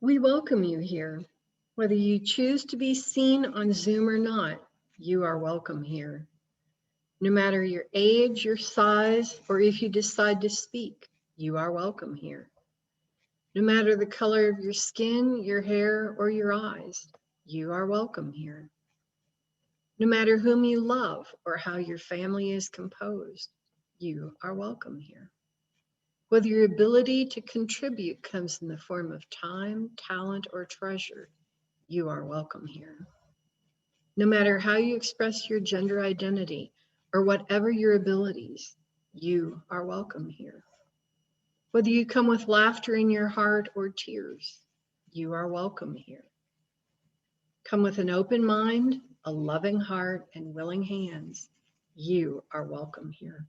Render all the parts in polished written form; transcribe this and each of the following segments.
We welcome you here. Whether you choose to be seen on Zoom or not, you are welcome here. No matter your age, your size, or if you decide to speak, you are welcome here. No matter the color of your skin, your hair, or your eyes, you are welcome here. No matter whom you love or how your family is composed, you are welcome here. Whether your ability to contribute comes in the form of time, talent, or treasure, you are welcome here. No matter how you express your gender identity or whatever your abilities, you are welcome here. Whether you come with laughter in your heart or tears, you are welcome here. Come with an open mind, a loving heart, and willing hands, you are welcome here.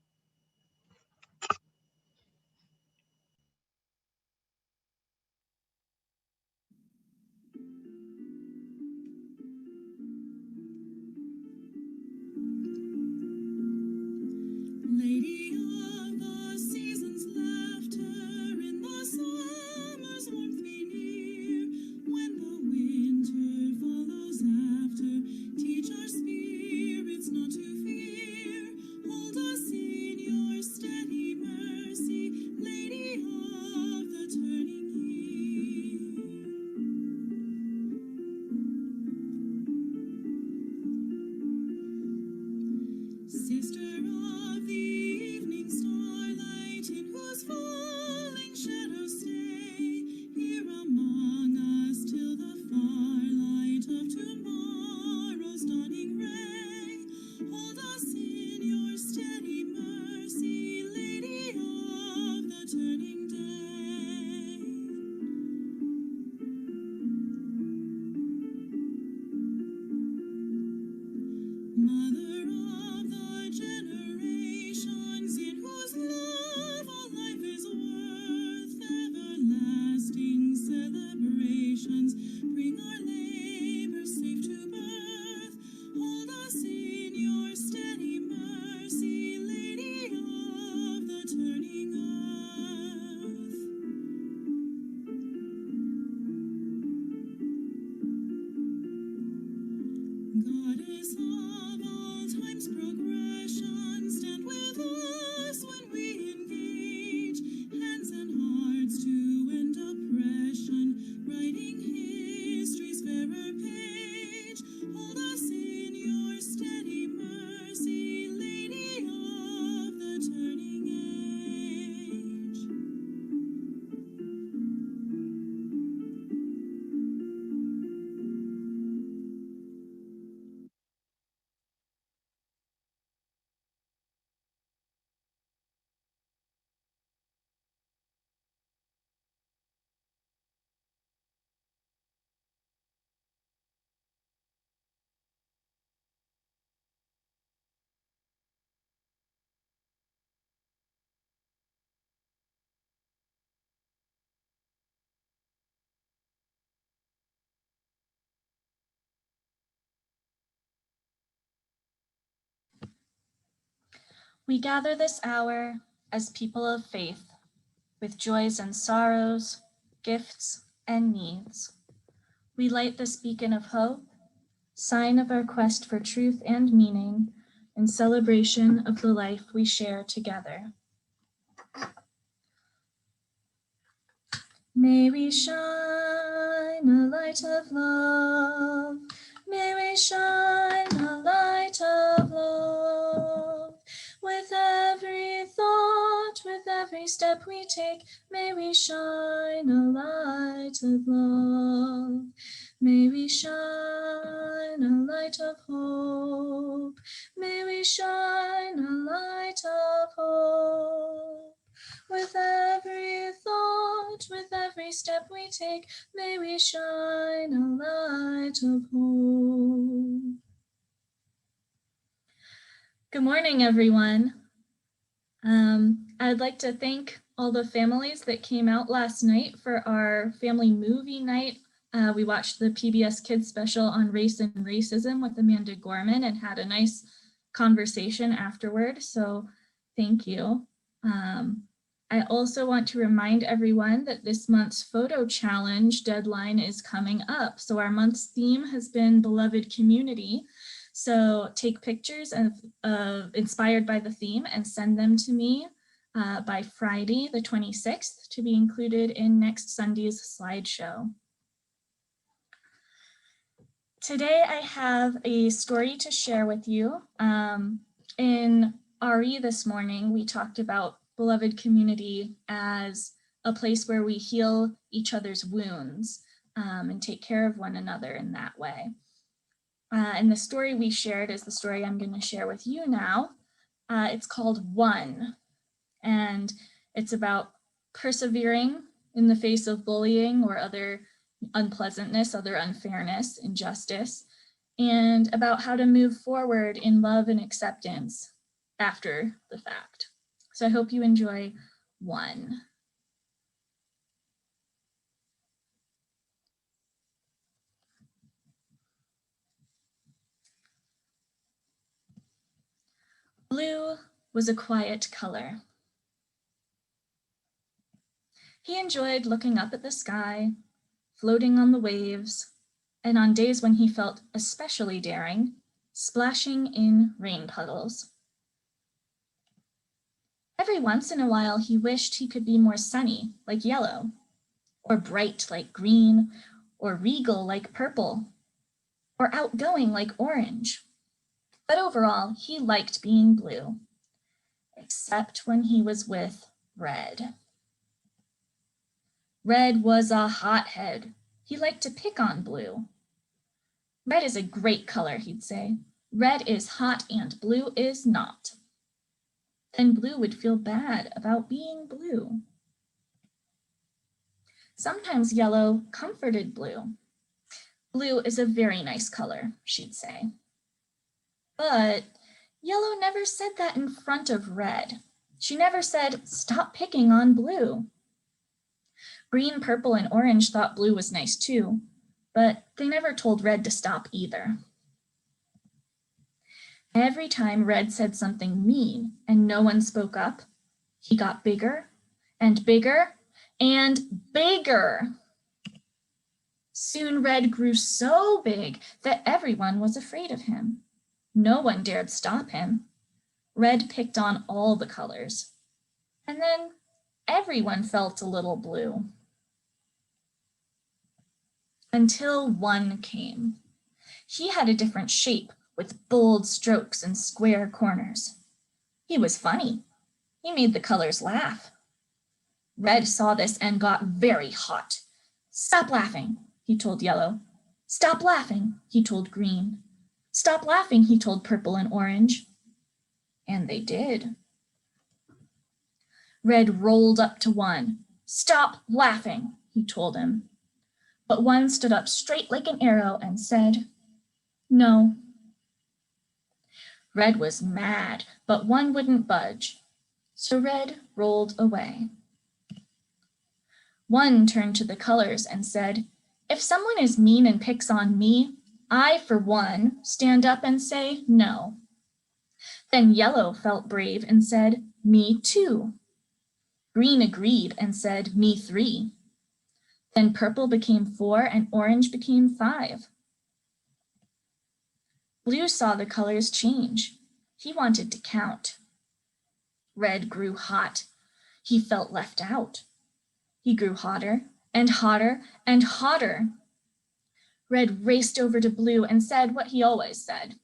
Lady of the seasons, laughter in the summer's warmth be near. When the winter follows after, teach our spirits not to fear. Hold us in your steady mercy, Lady of the turning year. Sister of the evening starlight, in whose falling shadows stay, here among us till the far light of tomorrow's dawning ray. Hold us in your steady mercy, Lady of the turning day. Mother of the generations, in whose love all life is worth, everlasting celebrations bring our labor safe to birth. Hold us in your steady mercy, Lady of the turning earth. Goddess of all time's progression, stand with us when we engage, hands and hearts to end oppression, writing history's fairer page. Hold us in your steady mercy, Lady of the turning age. We gather this hour as people of faith, with joys and sorrows, gifts and needs. We light this beacon of hope, sign of our quest for truth and meaning, in celebration of the life we share together. May we shine a light of love. May we shine a light of love. With every thought, with every step we take, may we shine a light of love. May we shine a light of hope. May we shine a light of hope. With every thought, with every step we take, may we shine a light of hope. Good morning, everyone. I'd like to thank all the families that came out last night for our family movie night. We watched the PBS Kids special on race and racism with Amanda Gorman and had a nice conversation afterward, so thank you. I also want to remind everyone that this month's photo challenge deadline is coming up. So our month's theme has been beloved community. So take pictures inspired by the theme and send them to me by Friday, the 26th, to be included in next Sunday's slideshow. Today I have a story to share with you. In RE this morning, we talked about beloved community as a place where we heal each other's wounds and take care of one another in that way. And the story we shared is the story I'm going to share with you now. It's called One, and it's about persevering in the face of bullying or other unpleasantness, other unfairness, injustice, and about how to move forward in love and acceptance after the fact. So I hope you enjoy One. Blue was a quiet color. He enjoyed looking up at the sky, floating on the waves, and on days when he felt especially daring, splashing in rain puddles. Every once in a while, he wished he could be more sunny, like yellow, or bright like green, or regal like purple, or outgoing like orange. But overall, he liked being blue, except when he was with Red. Red was a hothead. He liked to pick on Blue. Red is a great color, he'd say. Red is hot and blue is not. Then Blue would feel bad about being blue. Sometimes Yellow comforted Blue. Blue is a very nice color, she'd say. But Yellow never said that in front of Red. She never said, "Stop picking on Blue." Green, purple, and orange thought Blue was nice too, but they never told Red to stop either. Every time Red said something mean and no one spoke up, he got bigger and bigger and bigger. Soon Red grew so big that everyone was afraid of him. No one dared stop him. Red picked on all the colors. And then everyone felt a little blue. Until One came. He had a different shape with bold strokes and square corners. He was funny. He made the colors laugh. Red saw this and got very hot. "Stop laughing," he told Yellow. "Stop laughing," he told Green. "Stop laughing," he told Purple and Orange. And they did. Red rolled up to One. "Stop laughing," he told him. But One stood up straight like an arrow and said, "No." Red was mad, but One wouldn't budge. So Red rolled away. One turned to the colors and said, "If someone is mean and picks on me, I, for one, stand up and say no." Then Yellow felt brave and said, "Me too." Green agreed and said, "Me 3." Then purple became 4 and orange became 5. Blue saw the colors change. He wanted to count. Red grew hot. He felt left out. He grew hotter and hotter and hotter. Red raced over to Blue and said what he always said.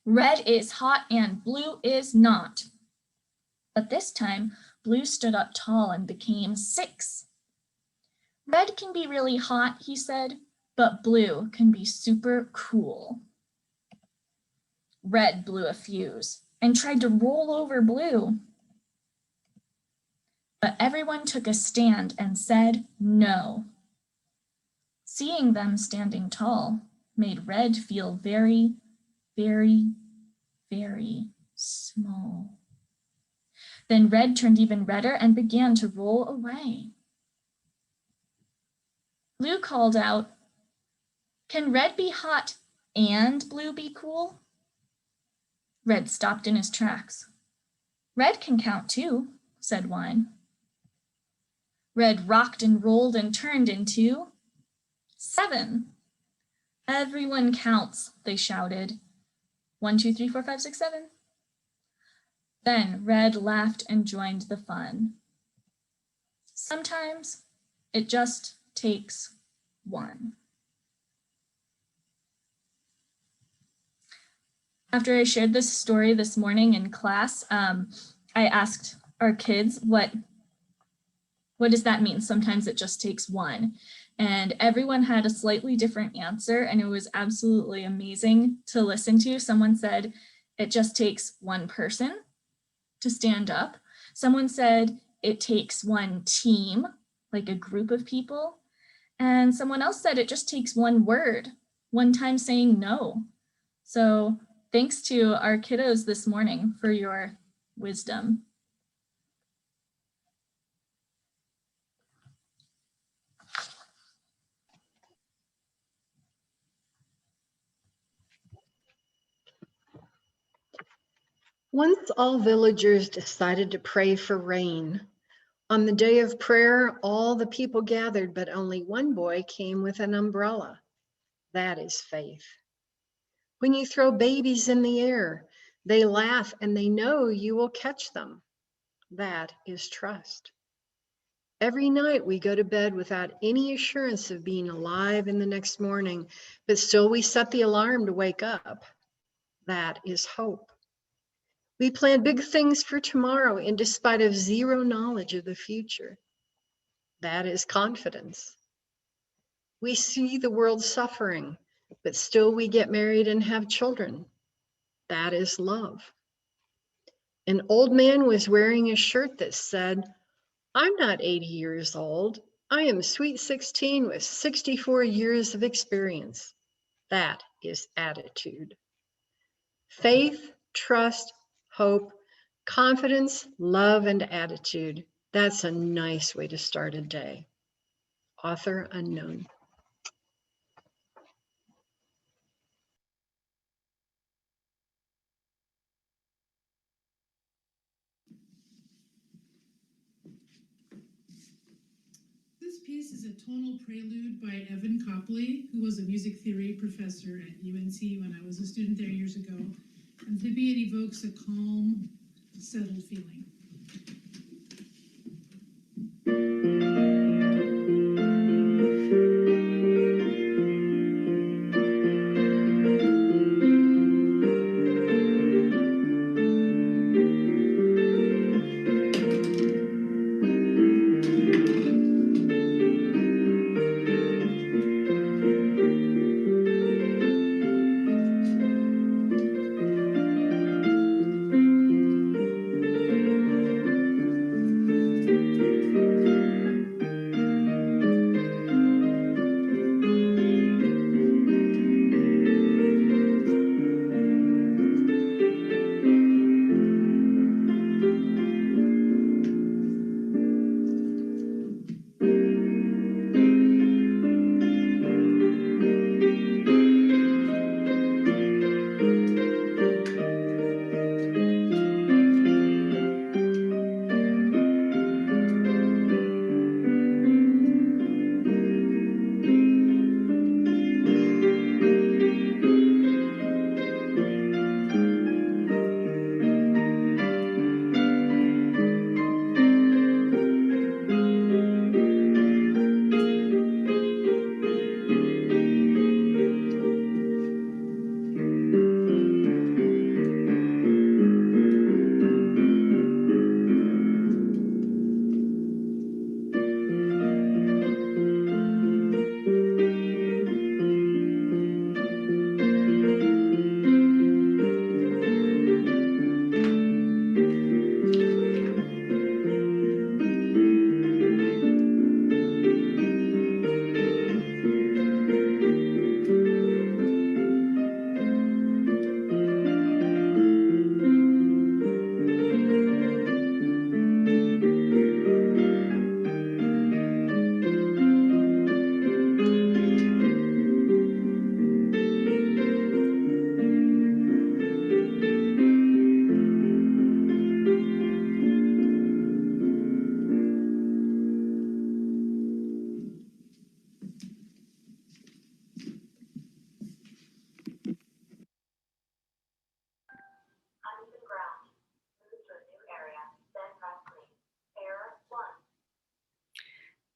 "Red is hot and blue is not." But this time, Blue stood up tall and became 6. "Red can be really hot," he said, "but blue can be super cool." Red blew a fuse and tried to roll over Blue. But everyone took a stand and said no. Seeing them standing tall made Red feel very, very, very small. Then Red turned even redder and began to roll away. Blue called out, "Can red be hot and blue be cool?" Red stopped in his tracks. "Red can count too," said Wine. Red rocked and rolled and turned into 7. "Everyone counts," they shouted. 1, 2, 3, 4, 5, 6, 7. Then Red laughed and joined the fun. Sometimes it just takes one. After I shared this story this morning in class, I asked our kids, what does that mean? Sometimes it just takes one. And everyone had a slightly different answer, and it was absolutely amazing to listen to. Someone said it just takes one person to stand up. Someone said it takes one team, like a group of people. And someone else said it just takes one word, one time saying no. So thanks to our kiddos this morning for your wisdom. Once all villagers decided to pray for rain. On the day of prayer, all the people gathered, but only one boy came with an umbrella. That is faith. When you throw babies in the air, they laugh and they know you will catch them. That is trust. Every night we go to bed without any assurance of being alive in the next morning, but still we set the alarm to wake up. That is hope. We plan big things for tomorrow in despite of zero knowledge of the future. That is confidence. We see the world suffering, but still we get married and have children. That is love. An old man was wearing a shirt that said, "I'm not 80 years old. I am sweet 16 with 64 years of experience." That is attitude. Faith, trust, hope, confidence, love, and attitude. That's a nice way to start a day. Author unknown. This piece is a tonal prelude by Evan Copley, who was a music theory professor at UNC when I was a student there years ago. And to me, it evokes a calm, settled feeling.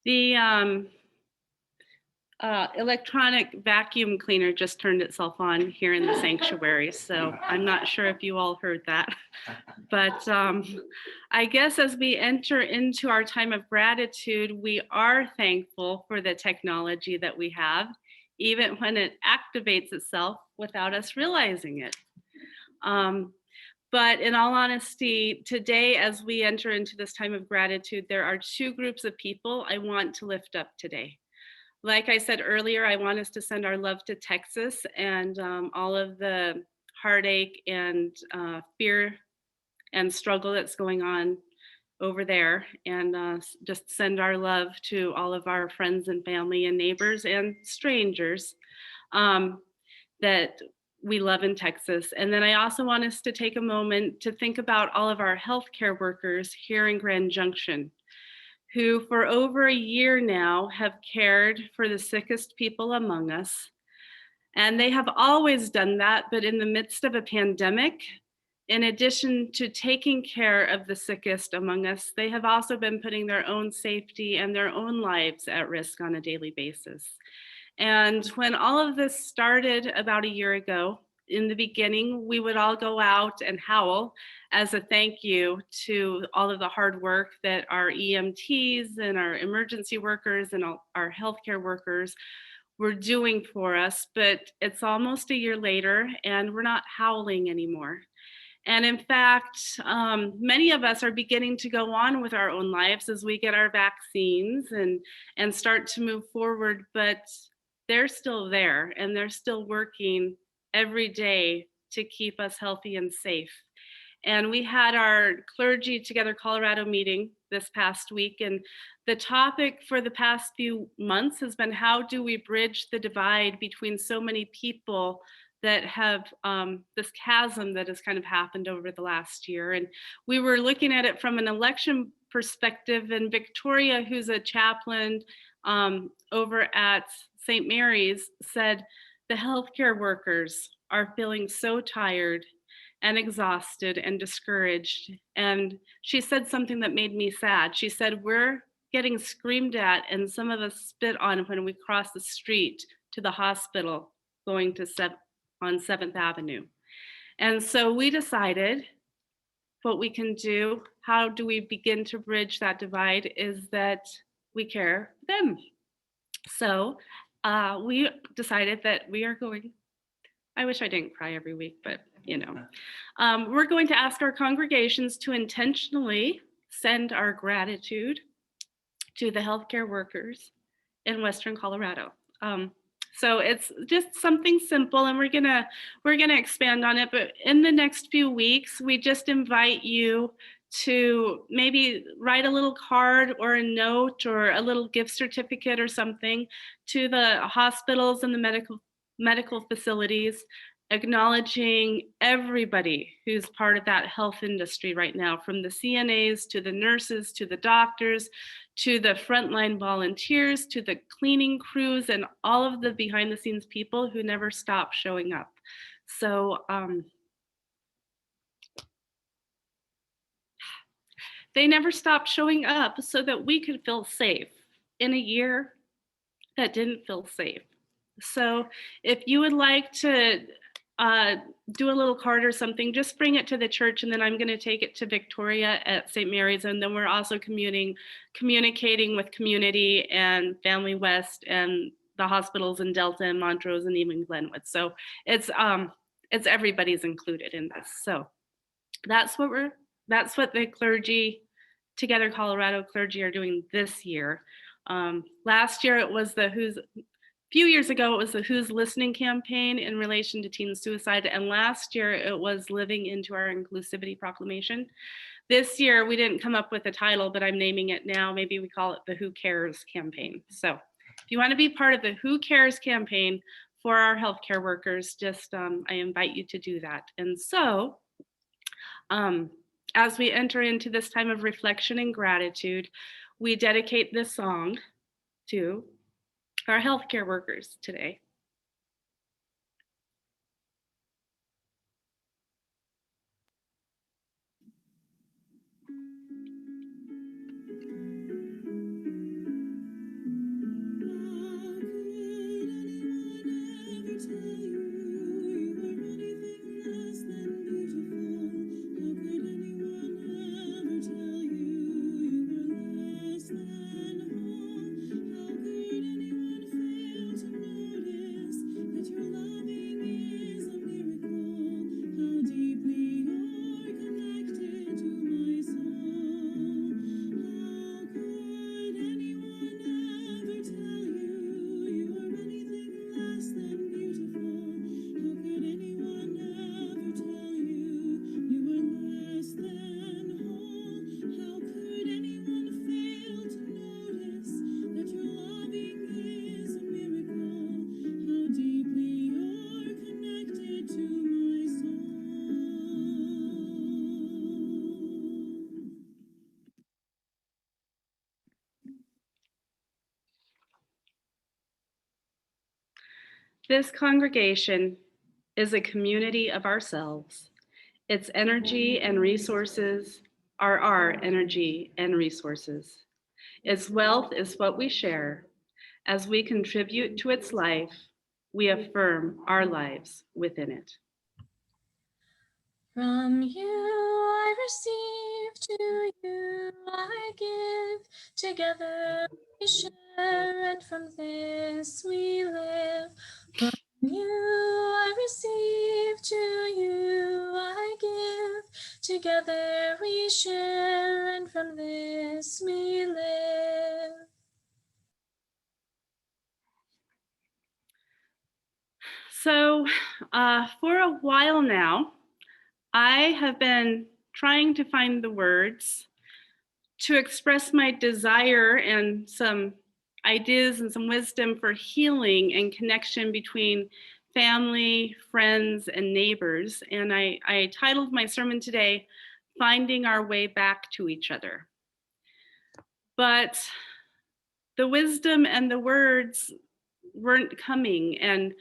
The electronic vacuum cleaner just turned itself on here in the sanctuary, so I'm not sure if you all heard that. But I guess as we enter into our time of gratitude, we are thankful for the technology that we have, even when it activates itself without us realizing it. But in all honesty, today, as we enter into this time of gratitude, there are two groups of people I want to lift up today. Like I said earlier, I want us to send our love to Texas and all of the heartache and fear and struggle that's going on over there, and just send our love to all of our friends and family and neighbors and strangers that we love in Texas. And then I also want us to take a moment to think about all of our healthcare workers here in Grand Junction, who for over a year now have cared for the sickest people among us. And they have always done that, but in the midst of a pandemic, in addition to taking care of the sickest among us, they have also been putting their own safety and their own lives at risk on a daily basis. And when all of this started about a year ago, in the beginning, we would all go out and howl as a thank you to all of the hard work that our EMTs and our emergency workers and our healthcare workers were doing for us. But it's almost a year later and we're not howling anymore. And in fact, many of us are beginning to go on with our own lives as we get our vaccines and start to move forward, but they're still there and they're still working every day to keep us healthy and safe. And we had our Clergy Together Colorado meeting this past week, and the topic for the past few months has been, how do we bridge the divide between so many people that have this chasm that has kind of happened over the last year. And we were looking at it from an election perspective, and Victoria, who's a chaplain over at St. Mary's, said the healthcare workers are feeling so tired and exhausted and discouraged. And she said something that made me sad. She said, we're getting screamed at and some of us spit on when we cross the street to the hospital going to on 7th Avenue. And so we decided what we can do, how do we begin to bridge that divide, is that we care for them. So we decided that we are going, I wish I didn't cry every week, but you know, we're going to ask our congregations to intentionally send our gratitude to the healthcare workers in Western Colorado. So it's just something simple, and we're gonna expand on it. But in the next few weeks, we just invite you to maybe write a little card or a note or a little gift certificate or something to the hospitals and the medical facilities, acknowledging everybody who's part of that health industry right now, from the CNAs to the nurses to the doctors to the frontline volunteers to the cleaning crews and all of the behind the scenes people who never stop showing up. So they never stopped showing up so that we could feel safe in a year that didn't feel safe. So if you would like to do a little card or something, just bring it to the church, and then I'm going to take it to Victoria at St. Mary's, and then we're also communicating with Community and Family West and the hospitals in Delta and Montrose and even Glenwood. So it's everybody's included in this. So that's what the Clergy Together Colorado clergy are doing this year. Last year it was few years ago, it was the Who's Listening campaign in relation to teen suicide. And last year it was Living into Our Inclusivity Proclamation. This year we didn't come up with a title, but I'm naming it now. Maybe we call it the Who Cares campaign. So if you want to be part of the Who Cares campaign for our healthcare workers, just I invite you to do that. And so as we enter into this time of reflection and gratitude, we dedicate this song to our healthcare workers today. This congregation is a community of ourselves. Its energy and resources are our energy and resources. Its wealth is what we share. As we contribute to its life, we affirm our lives within it. From you I receive, to you I give. Together we share, and from this we live. From you I receive, to you I give. Together we share, and from this we live. So, for a while now, I have been trying to find the words to express my desire and some ideas and some wisdom for healing and connection between family, friends, and neighbors. And I titled my sermon today, Finding Our Way Back to Each Other. But the wisdom and the words weren't coming. And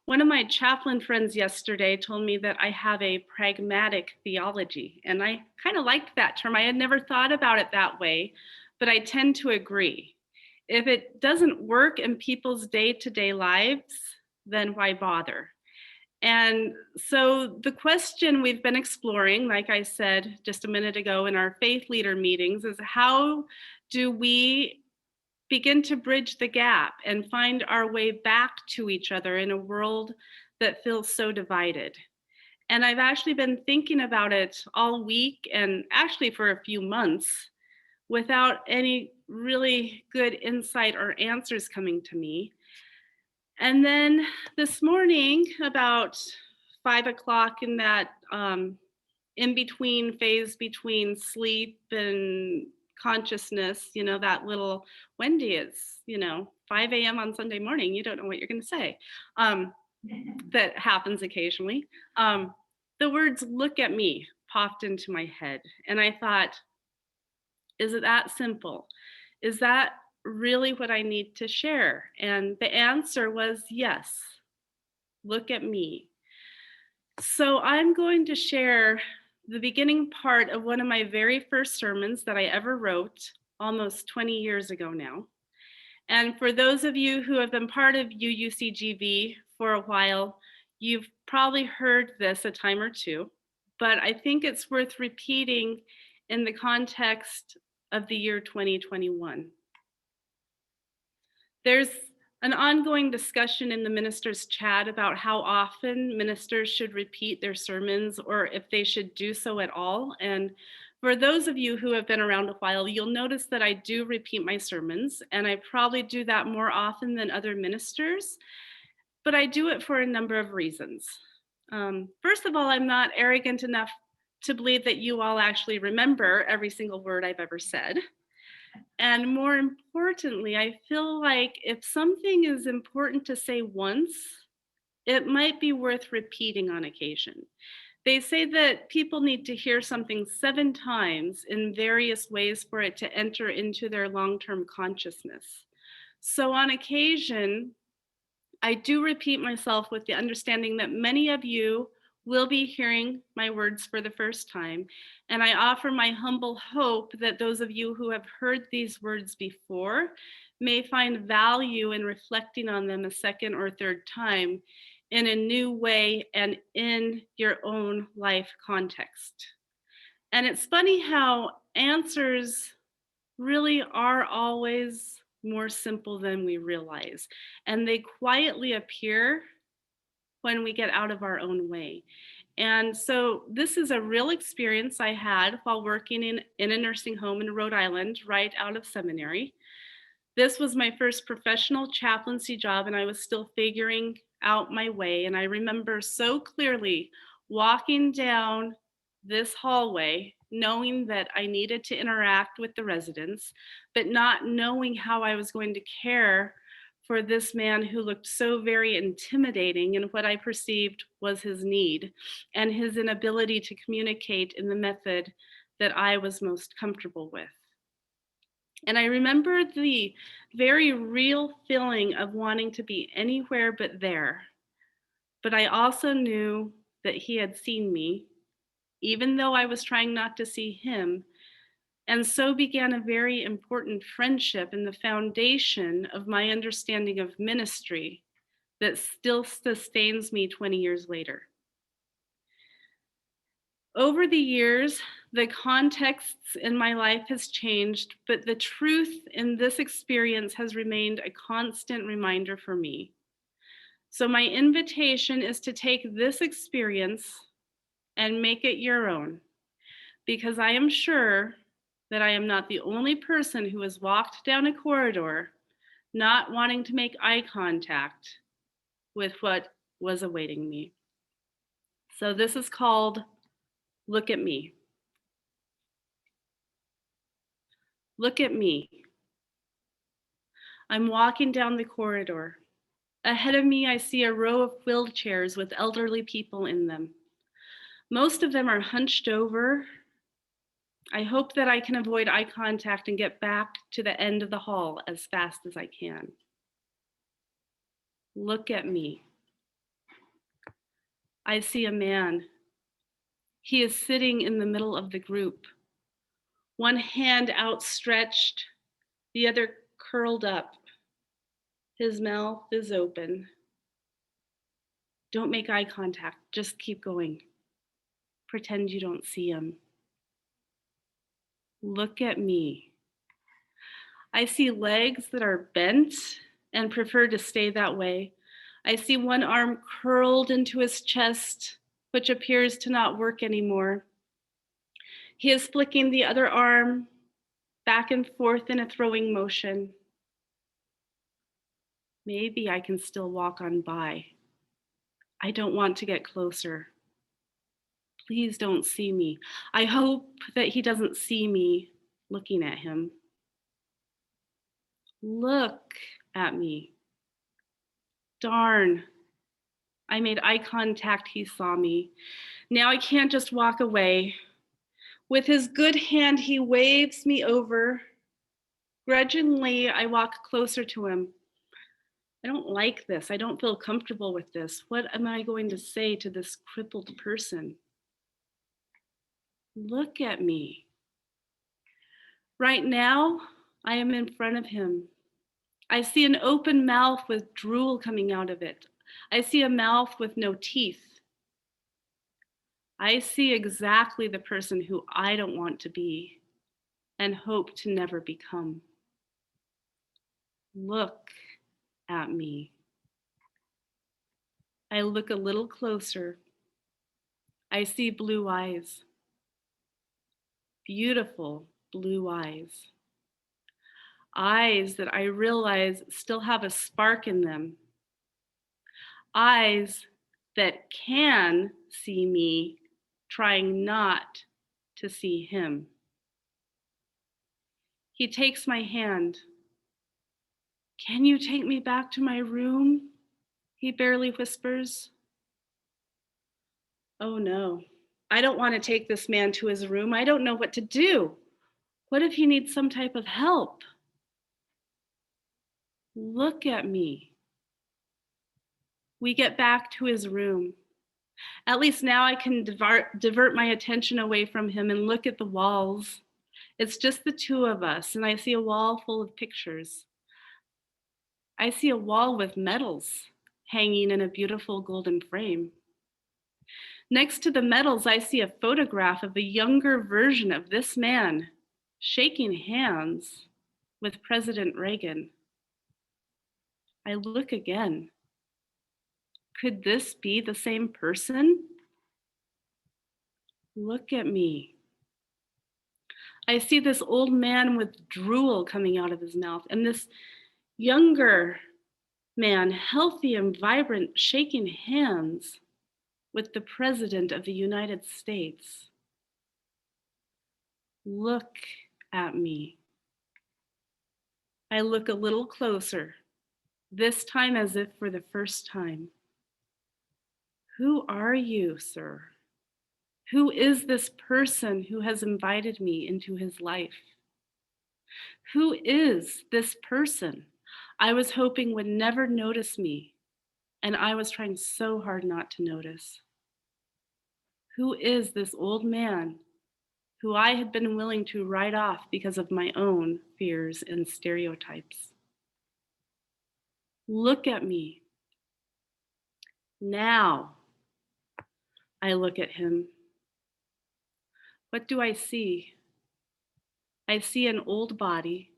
one of my chaplain friends yesterday told me that I have a pragmatic theology. And I kind of liked that term. I had never thought about it that way, but I tend to agree. If it doesn't work in people's day-to-day lives, then why bother? And so the question we've been exploring, like I said just a minute ago in our faith leader meetings, is how do we begin to bridge the gap and find our way back to each other in a world that feels so divided? And I've actually been thinking about it all week and actually for a few months without any really good insight or answers coming to me. And then this morning, about 5 o'clock, in that in between phase between sleep and consciousness, that little Wendy, it's 5 a.m. on Sunday morning, you don't know what you're going to say. That happens occasionally. The words "look at me" popped into my head, and I thought, is it that simple? Is that really what I need to share? And the answer was yes. Look at me. So I'm going to share the beginning part of one of my very first sermons that I ever wrote almost 20 years ago now. And for those of you who have been part of UUCGV for a while, you've probably heard this a time or two, but I think it's worth repeating in the context of the year 2021. There's an ongoing discussion in the ministers' chat about how often ministers should repeat their sermons or if they should do so at all. And for those of you who have been around a while, you'll notice that I do repeat my sermons, and I probably do that more often than other ministers, but I do it for a number of reasons. First of all, I'm not arrogant enough to believe that you all actually remember every single word I've ever said. And more importantly, I feel like if something is important to say once, it might be worth repeating on occasion. They say that people need to hear something 7 times in various ways for it to enter into their long-term consciousness. So on occasion, I do repeat myself with the understanding that many of you will be hearing my words for the first time. And I offer my humble hope that those of you who have heard these words before may find value in reflecting on them a second or third time in a new way and in your own life context. And it's funny how answers really are always more simple than we realize. And they quietly appear when we get out of our own way. And so this is a real experience I had while working in a nursing home in Rhode Island, right out of seminary. This was my first professional chaplaincy job, and I was still figuring out my way. And I remember so clearly walking down this hallway, knowing that I needed to interact with the residents, but not knowing how I was going to care for this man who looked so very intimidating, and what I perceived was his need and his inability to communicate in the method that I was most comfortable with. And I remember the very real feeling of wanting to be anywhere but there, but I also knew that he had seen me, even though I was trying not to see him. And so began a very important friendship and the foundation of my understanding of ministry that still sustains me 20 years later. Over the years, the contexts in my life has changed, but the truth in this experience has remained a constant reminder for me. So my invitation is to take this experience and make it your own, because I am sure that I am not the only person who has walked down a corridor not wanting to make eye contact with what was awaiting me. So this is called Look at Me. Look at me. I'm walking down the corridor. Ahead of me, I see a row of wheelchairs with elderly people in them. Most of them are hunched over. I hope that I can avoid eye contact and get back to the end of the hall as fast as I can. Look at me. I see a man. He is sitting in the middle of the group, one hand outstretched, the other curled up. His mouth is open. Don't make eye contact, just keep going. Pretend you don't see him. Look at me. I see legs that are bent and prefer to stay that way. I see one arm curled into his chest, which appears to not work anymore. He is flicking the other arm back and forth in a throwing motion. Maybe I can still walk on by. I don't want to get closer. Please don't see me. I hope that he doesn't see me looking at him. Look at me. Darn. I made eye contact, he saw me. Now I can't just walk away. With his good hand, he waves me over. Grudgingly, I walk closer to him. I don't like this. I don't feel comfortable with this. What am I going to say to this crippled person? Look at me. Right now, I am in front of him. I see an open mouth with drool coming out of it. I see a mouth with no teeth. I see exactly the person who I don't want to be and hope to never become. Look at me. I look a little closer. I see blue eyes. Beautiful blue eyes. Eyes that I realize still have a spark in them. Eyes that can see me, trying not to see him. He takes my hand. Can you take me back to my room? He barely whispers. Oh no, I don't want to take this man to his room. I don't know what to do. What if he needs some type of help? Look at me. We get back to his room. At least now I can divert my attention away from him and look at the walls. It's just the two of us, and I see a wall full of pictures. I see a wall with medals hanging in a beautiful golden frame. Next to the medals, I see a photograph of a younger version of this man shaking hands with President Reagan. I look again. Could this be the same person? Look at me. I see this old man with drool coming out of his mouth and this younger man, healthy and vibrant, shaking hands with the President of the United States. Look at me. I look a little closer, this time as if for the first time. Who are you, sir? Who is this person who has invited me into his life? Who is this person I was hoping would never notice me and I was trying so hard not to notice. Who is this old man who I had been willing to write off because of my own fears and stereotypes? Look at me. Now I look at him. What do I see? I see an old body.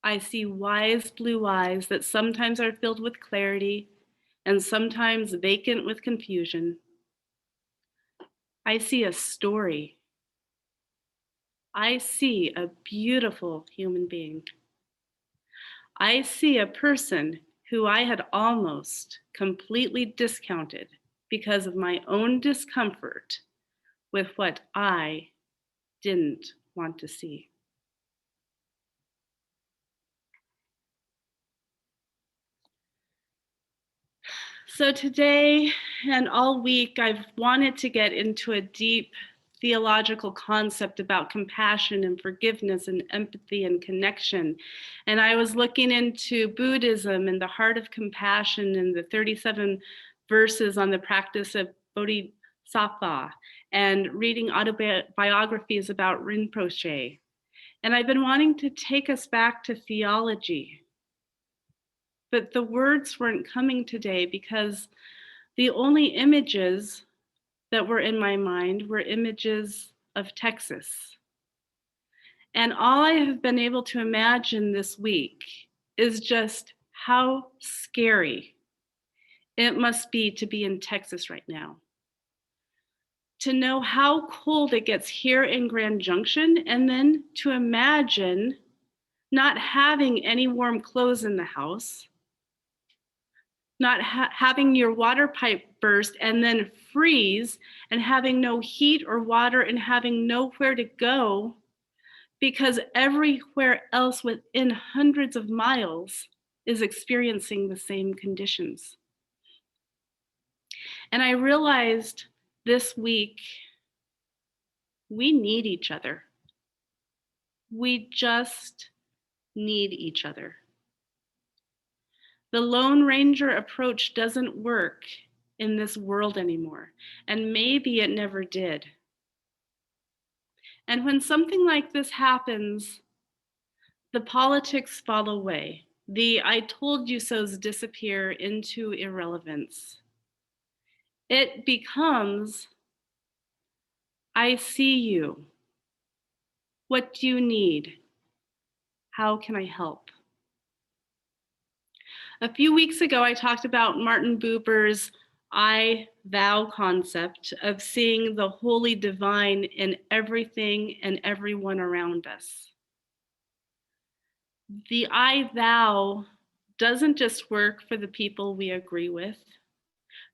I see wise blue eyes that sometimes are filled with clarity and sometimes vacant with confusion. I see a story. I see a beautiful human being. I see a person who I had almost completely discounted because of my own discomfort with what I didn't want to see. So today and all week, I've wanted to get into a deep theological concept about compassion and forgiveness and empathy and connection. And I was looking into Buddhism and the heart of compassion and the 37 verses on the practice of bodhisattva and reading autobiographies about Rinpoche. And I've been wanting to take us back to theology. But the words weren't coming today because the only images that were in my mind were images of Texas. And all I have been able to imagine this week is just how scary it must be to be in Texas right now. To know how cold it gets here in Grand Junction, and then to imagine not having any warm clothes in the house, not having your water pipe burst and then freeze, and having no heat or water and having nowhere to go because everywhere else within hundreds of miles is experiencing the same conditions. And I realized this week, we need each other. We just need each other. The Lone Ranger approach doesn't work in this world anymore, and maybe it never did. And when something like this happens, the politics fall away. The I told you so's disappear into irrelevance. It becomes, I see you. What do you need? How can I help? A few weeks ago, I talked about Martin Buber's I thou concept of seeing the holy divine in everything and everyone around us. The I thou doesn't just work for the people we agree with,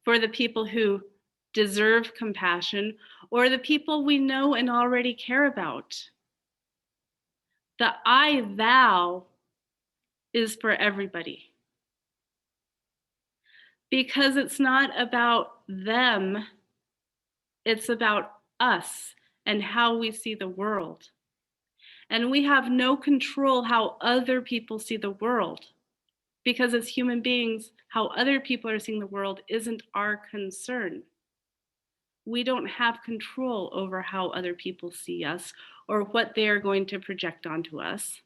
for the people who deserve compassion, or the people we know and already care about. The I thou is for everybody. Because it's not about them, it's about us and how we see the world. And we have no control how other people see the world, because as human beings, how other people are seeing the world isn't our concern. We don't have control over how other people see us or what they are going to project onto us.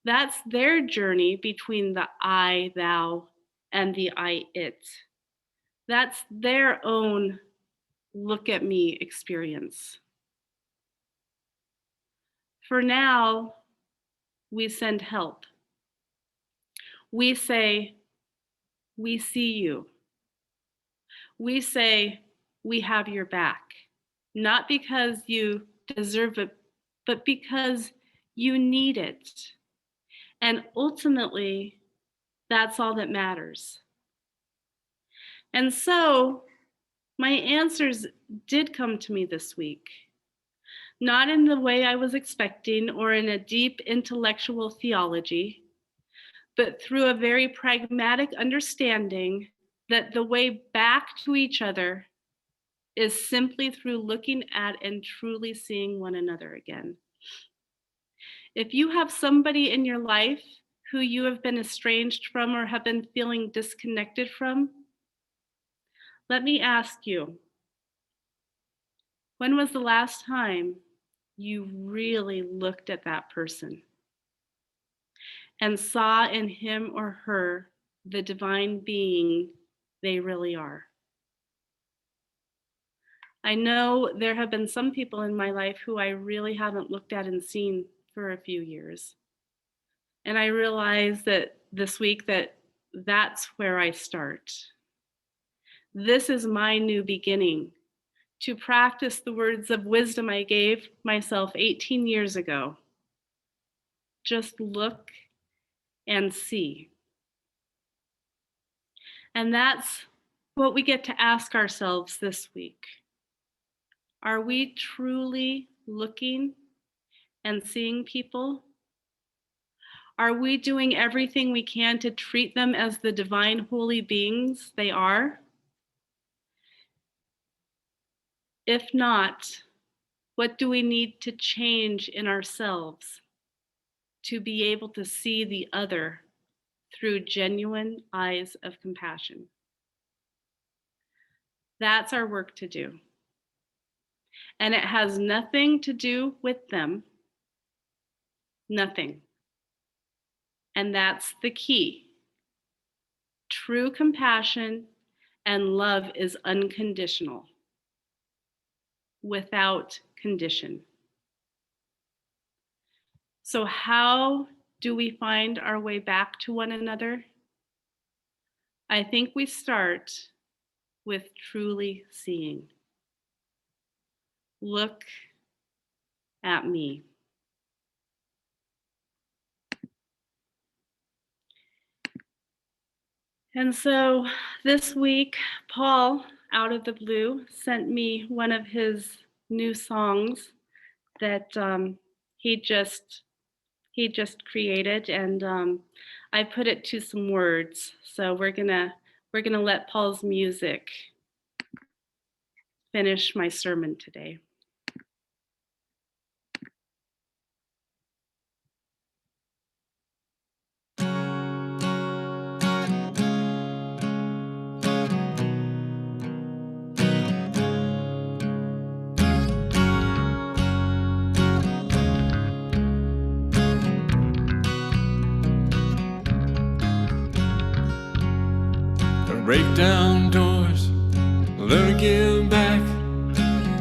That's their journey between the I, thou, and the I, it. That's their own look at me experience. For now, we send help. We say, we see you. We say, we have your back. Not because you deserve it, but because you need it. And ultimately, that's all that matters. And so, my answers did come to me this week. Not in the way I was expecting or in a deep intellectual theology, but through a very pragmatic understanding that the way back to each other is simply through looking at and truly seeing one another again. If you have somebody in your life who you have been estranged from or have been feeling disconnected from? Let me ask you, when was the last time you really looked at that person and saw in him or her the divine being they really are? I know there have been some people in my life who I really haven't looked at and seen for a few years. And I realized that this week that's where I start. This is my new beginning, to practice the words of wisdom I gave myself 18 years ago. Just look and see. And that's what we get to ask ourselves this week. Are we truly looking and seeing people? Are we doing everything we can to treat them as the divine holy beings they are? If not, what do we need to change in ourselves to be able to see the other through genuine eyes of compassion? That's our work to do. And it has nothing to do with them. Nothing. And that's the key. True compassion and love is unconditional, without condition. So how do we find our way back to one another? I think we start with truly seeing. Look at me. And so this week, Paul, out of the blue, sent me one of his new songs that he just created, and I put it to some words. So we're gonna let Paul's music finish my sermon today. Break down doors, learn to give back,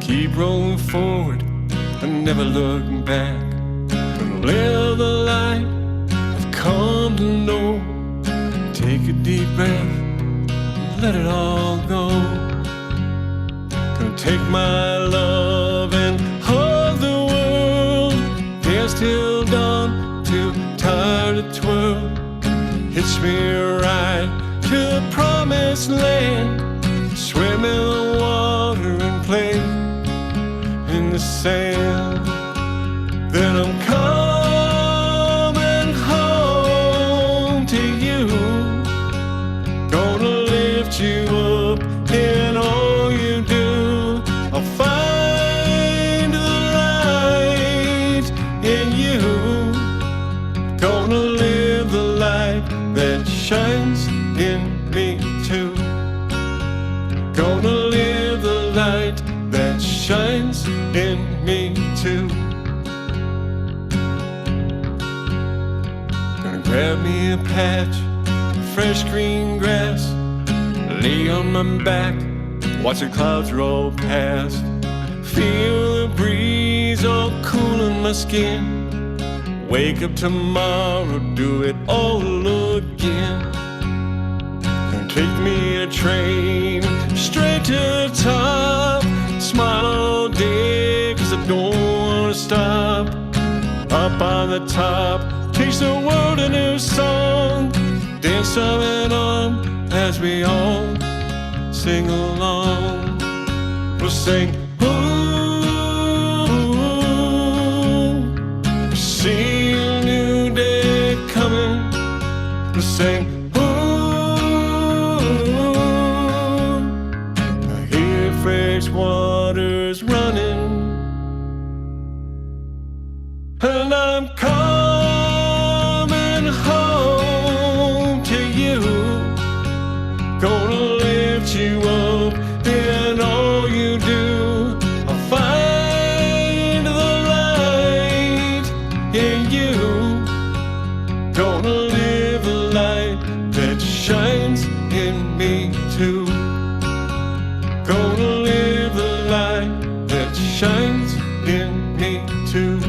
keep rolling forward and never look back. But live the life I've come to know. Take a deep breath, let it all go. Gonna take my love and hug the world. Dance till dawn, too tired to twirl. Hitch me right to the promised land, swim in the water and play in the sand. Then I'm coming home to you, gonna lift you up in all you do. I'll find the light in you, gonna live the light that shines in me too. Gonna live the light that shines in me too. Gonna grab me a patch of fresh green grass, lay on my back, watch the clouds roll past. Feel the breeze all cooling my skin. Wake up tomorrow, do it all again. Take me a train straight to the top. Smile all day, cause I don't wanna stop. Up on the top, teach the world a new song. Dance on and on as we all sing along. We'll sing, ooh, see a new day coming. We'll sing, water's running, and I'm coming home. Gonna live a light that shines in me too. Gonna live a light that shines in me too.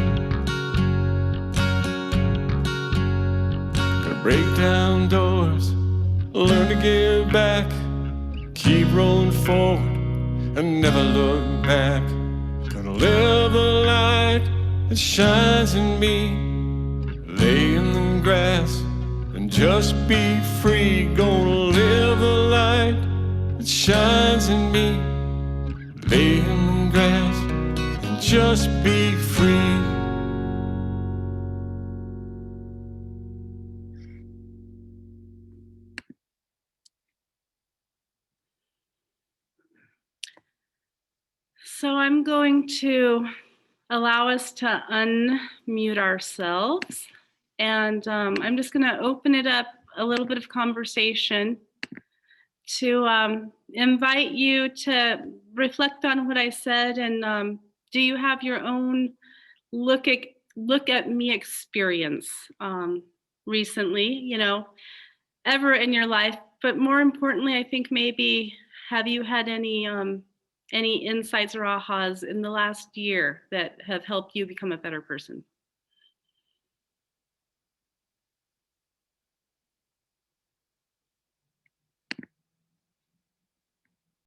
Gonna break down doors, learn to give back, keep rolling forward and never look back. Gonna live a light that shines in me, lay in the grass and just be free. Gonna live a light that shines in me, lay in the grass and just be free. So I'm going to allow us to unmute ourselves. And I'm just going to open it up a little bit of conversation to invite you to reflect on what I said. And do you have your own look at me experience recently, you know, ever in your life? But more importantly, I think maybe have you had any insights or ahas in the last year that have helped you become a better person?